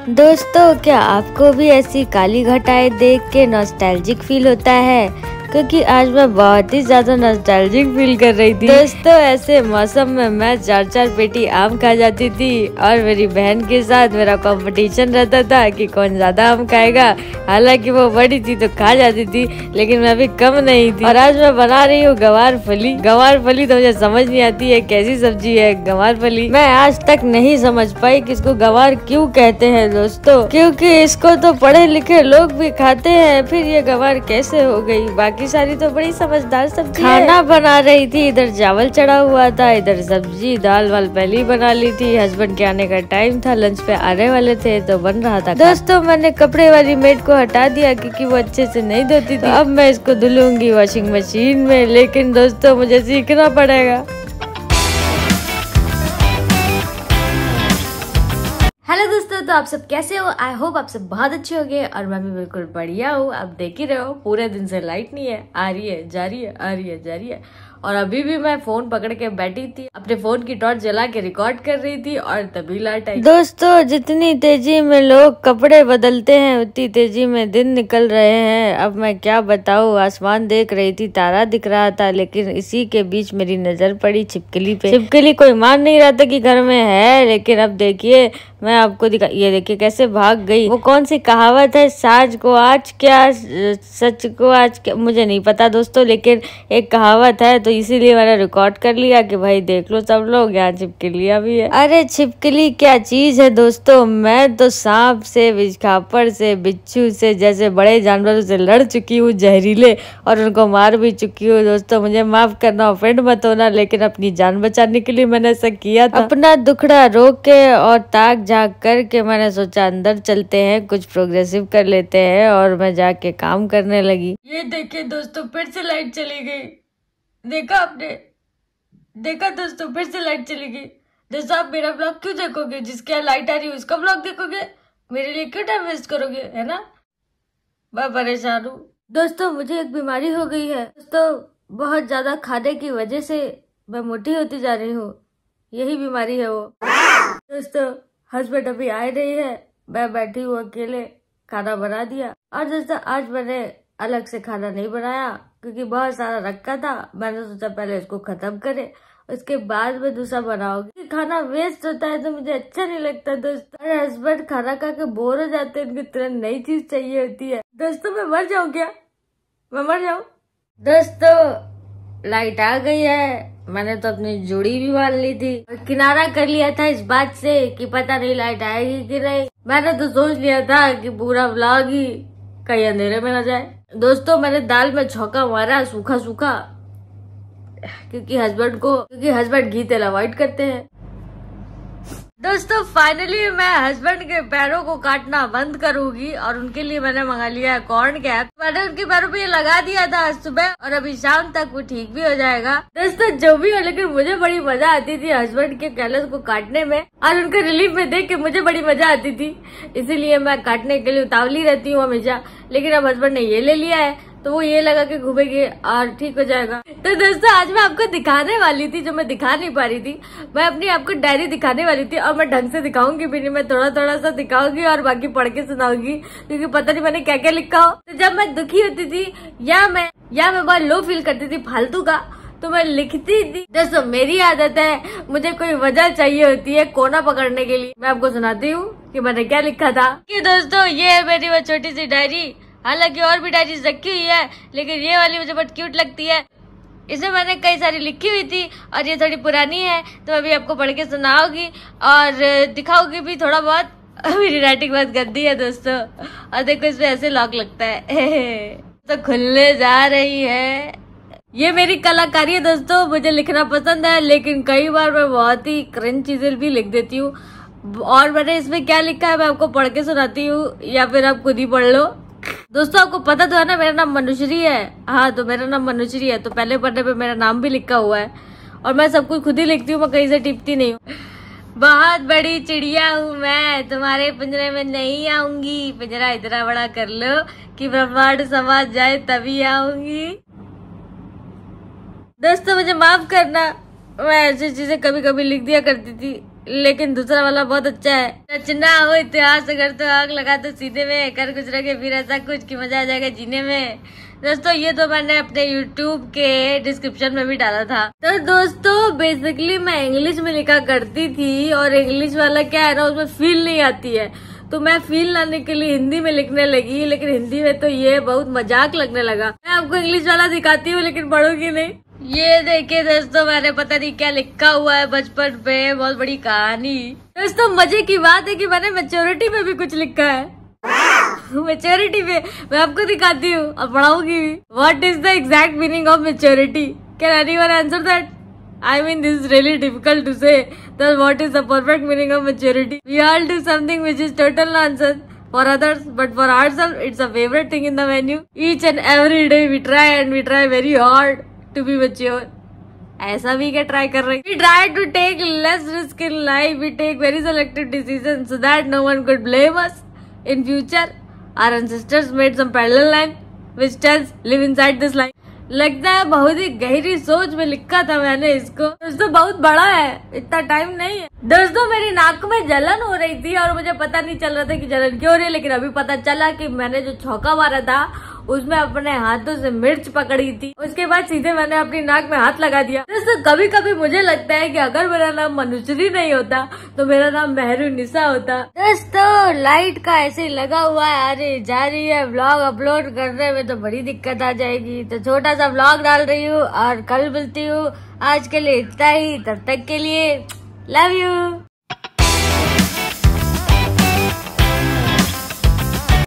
दोस्तों, क्या आपको भी ऐसी काली घटाएं देख के नॉस्टैल्जिक फील होता है? क्योंकि आज मैं बहुत ही ज्यादा नॉस्टैल्जिक फील कर रही थी। दोस्तों, ऐसे मौसम में मैं 4-4 पेटी आम खा जाती थी और मेरी बहन के साथ मेरा कंपटीशन रहता था कि कौन ज्यादा आम खाएगा। हालांकि वो बड़ी थी तो खा जाती थी, लेकिन मैं भी कम नहीं थी। और आज मैं बना रही हूँ गवार फली। गवार फली तो मुझे समझ नहीं आती है कैसी सब्जी है गवार फली। मैं आज तक नहीं समझ पाई कि इसको गवार क्यों कहते हैं दोस्तों, क्योंकि इसको तो पढ़े लिखे लोग भी खाते हैं, फिर ये गवार कैसे हो गई? बाकी सारी तो बड़ी समझदार सब्जी है। खाना बना रही थी, इधर चावल चढ़ा हुआ था, इधर सब्जी दाल वाल पहले ही बना ली थी। हस्बैंड के आने का टाइम था, लंच पे आने वाले थे तो बन रहा था। दोस्तों, मैंने कपड़े वाली मेड को हटा दिया क्योंकि वो अच्छे से नहीं धोती थी। अब मैं इसको धुलूंगी वॉशिंग मशीन में, लेकिन दोस्तों मुझे सीखना पड़ेगा। हेलो दोस्तों, तो आप सब कैसे हो? आई होप आप सब बहुत अच्छे होंगे और मैं भी बिल्कुल बढ़िया हूँ। अब देख ही रहे हो, पूरे दिन से लाइट नहीं है, आ रही है जा रही है, आ रही है जा रही है। और अभी भी मैं फोन पकड़ के बैठी थी, अपने फोन की टॉर्च जला के रिकॉर्ड कर रही थी और तभी लाइट आई। दोस्तों, जितनी तेजी में लोग कपड़े बदलते हैं उतनी तेजी में दिन निकल रहे हैं। अब मैं क्या बताऊँ, आसमान देख रही थी, तारा दिख रहा था, लेकिन इसी के बीच मेरी नजर पड़ी छिपकली पे। छिपकली कोई मान नहीं रहा था कि घर में है, लेकिन अब देखिए मैं आपको दिखा, ये देखिए कैसे भाग गई। वो कौन सी कहावत है, साज को आज क्या सच को आज क्या, मुझे नहीं पता दोस्तों, लेकिन एक कहावत है, तो इसीलिए मैंने रिकॉर्ड कर लिया कि भाई देख लो सब लोग, यहाँ छिपकलियाँ भी है। अरे छिपकली क्या चीज है दोस्तों, मैं तो सांप से, बिच्छखापड़ से, बिच्छू से, जैसे बड़े जानवरों से लड़ चुकी हूँ, जहरीले, और उनको मार भी चुकी हूँ। दोस्तों मुझे माफ करना, ऑफेंड मत होना, लेकिन अपनी जान बचाने के लिए मैंने ऐसा किया था। अपना दुखड़ा रोक के और ताक झाँक करके मैंने सोचा अंदर चलते हैं, कुछ प्रोग्रेसिव कर लेते हैं, और मैं जाके काम करने लगी। ये देखिए दोस्तों, फिर से लाइट चली गई। देखा आपने? देखा दोस्तों, फिर से लाइट चली गई। दोस्तों, आप मेरा ब्लॉग क्यों देखोगे? जिसके यहाँ लाइट आ रही है उसका ब्लॉग देखोगे, मेरे लिए क्यों टाइम वेस्ट करोगे, है ना? मैं परेशान हूँ दोस्तों, मुझे एक बीमारी हो गई है दोस्तों। बहुत ज्यादा खाने की वजह से मैं मोटी होती जा रही हूँ, यही बीमारी है वो। दोस्तों, हस्बैंड अभी आए नहीं है, मैं बैठी हूँ अकेले, खाना बना दिया। और दोस्तों, आज मैंने अलग से खाना नहीं बनाया क्योंकि बहुत सारा रखा था। मैंने सोचा पहले इसको खत्म करे, उसके बाद में दूसरा बनाऊंगी। खाना वेस्ट होता है तो मुझे अच्छा नहीं लगता दोस्तों। मेरे हस्बैंड खाना खा के बोर हो जाते हैं, उनको तुरंत नई चीज चाहिए होती है। दोस्तों, मैं मर जाऊं क्या? मैं मर जाऊं? दोस्तों, लाइट आ गई है, मैंने तो अपनी जोड़ी भी बांध ली थी और किनारा कर लिया था इस बात से कि पता नहीं लाइट आएगी कि नहीं। मैंने तो सोच लिया था कि पूरा व्लॉग ही कहीं अंधेरे में न जाए। दोस्तों, मैंने दाल में छौंका मारा सूखा सूखा, क्योंकि हस्बैंड घी तेल अवॉइड करते हैं। दोस्तों, फाइनली मैं हस्बैंड के पैरों को काटना बंद करूंगी और उनके लिए मैंने मंगा लिया है कॉर्न कैप। मैंने उनके पैरों पे ये लगा दिया था आज सुबह और अभी शाम तक वो ठीक भी हो जाएगा। दोस्तों, जो भी हो, लेकिन मुझे बड़ी मजा आती थी हस्बैंड के कैलस को काटने में और उनका रिलीफ में देख के मुझे बड़ी मजा आती थी, इसीलिए मैं काटने के लिए उतावली रहती हूँ हमेशा। लेकिन अब हस्बैंड ने ये ले लिया है तो वो ये लगा के घूमेंगे और ठीक हो जाएगा। तो दोस्तों, आज मैं आपको दिखाने वाली थी, जो मैं दिखा नहीं पा रही थी, मैं अपनी आपको डायरी दिखाने वाली थी और मैं ढंग से दिखाऊंगी भी नहीं, मैं थोड़ा थोड़ा सा दिखाऊंगी और बाकी पढ़ के सुनाऊंगी, क्योंकि पता नहीं मैंने क्या क्या लिखा हो। तो जब मैं दुखी होती थी या मैं बहुत लो फील करती थी फालतू का, तो मैं लिखती थी। दोस्तों, मेरी आदत है, मुझे कोई वजह चाहिए होती है कोना पकड़ने के लिए। मैं आपको सुनाती हूँ कि मैंने क्या लिखा था। कि दोस्तों, ये है मेरी वो छोटी सी डायरी। हालांकि और भी डायरीज रखी हुई है, लेकिन ये वाली मुझे बहुत क्यूट लगती है। इसमें मैंने कई सारी लिखी हुई थी और ये थोड़ी पुरानी है, तो अभी आपको पढ़ के सुनाऊंगी और दिखाऊंगी भी थोड़ा बहुत। मेरी राइटिंग बहुत गंदी है दोस्तों, और देखो इसमें ऐसे लॉक लगता है। तो खुलने जा रही है। ये मेरी कलाकारी है दोस्तों, मुझे लिखना पसंद है, लेकिन कई बार मैं बहुत ही क्रिंज चीजें भी लिख देती हूँ। और मैंने इसमें क्या लिखा है मैं आपको पढ़ के सुनाती हूँ, या फिर आप खुद ही पढ़ लो। दोस्तों, आपको पता तो है ना, मेरा नाम मनुश्री है। हाँ, तो मेरा नाम मनुश्री है, तो पहले पन्ने पे मेरा नाम भी लिखा हुआ है और मैं सब कुछ खुद ही लिखती हूँ, मैं कहीं से टिपती नहीं हूँ। बहुत बड़ी चिड़िया हूँ मैं, तुम्हारे पिंजरे में नहीं आऊंगी। पिंजरा इतना बड़ा कर लो कि ब्रह्मांड समझ जाए तभी आऊंगी। दोस्तों, मुझे माफ करना, मैं ऐसी चीजें कभी कभी लिख दिया करती थी, लेकिन दूसरा वाला बहुत अच्छा है। रचना हो इतिहास, अगर तो आग लगा तो सीधे में, कर कुछ रखे फिर ऐसा कुछ कि मजा आ जाएगा जीने में। दोस्तों ये तो मैंने अपने YouTube के डिस्क्रिप्शन में भी डाला था। तो दोस्तों बेसिकली मैं इंग्लिश में लिखा करती थी, और इंग्लिश वाला क्या है ना, उसमें फील नहीं आती है, तो मैं फील लाने के लिए हिंदी में लिखने लगी। लेकिन हिंदी में तो ये बहुत मजाक लगने लगा। मैं आपको इंग्लिश वाला दिखाती हूँ लेकिन पढ़ूंगी नहीं। ये देखिए दोस्तों, मैंने पता नहीं क्या लिखा हुआ है बचपन पे, बहुत बड़ी कहानी। दोस्तों मजे की बात है कि मैंने मैच्योरिटी में भी कुछ लिखा है। मैच्योरिटी पे मैं आपको दिखाती हूँ और पढ़ाऊंगी भी। What is the exact meaning of maturity? Can anyone answer that? I mean, this is really difficult to say that what is the perfect meaning of maturity. We all do something which is total nonsense for others, but for ourselves, it's a favorite thing in the menu. Each and every day we try and we try very hard to be mature. ऐसा भी क्या try कर रहे हैं? We try to take less risk in life. We take very selective decisions so that no one could blame us in future. Our ancestors made some parallel line which tells live inside this line. लगता है बहुत ही गहरी सोच में लिखा था मैंने इसको। दोस्तों बहुत बड़ा है, इतना टाइम नहीं है। दोस्तों मेरी नाक में जलन हो रही थी और मुझे पता नहीं चल रहा था कि जलन क्यों हो रही है, लेकिन अभी पता चला कि मैंने जो छौका मारा था उसमें अपने हाथों से मिर्च पकड़ी थी। उसके बाद सीधे मैंने अपनी नाक में हाथ लगा दिया। दोस्तों कभी कभी मुझे लगता है कि अगर मेरा नाम मनुश्री नहीं होता तो मेरा नाम मेहरुनिसा होता। दोस्तों लाइट का ऐसे ही लगा हुआ है, अरे जा रही है। व्लॉग अपलोड करने में तो बड़ी दिक्कत आ जाएगी, तो छोटा सा व्लॉग डाल रही हूँ और कल मिलती हूँ। आज के लिए इतना ही, तब तक के लिए लव यू।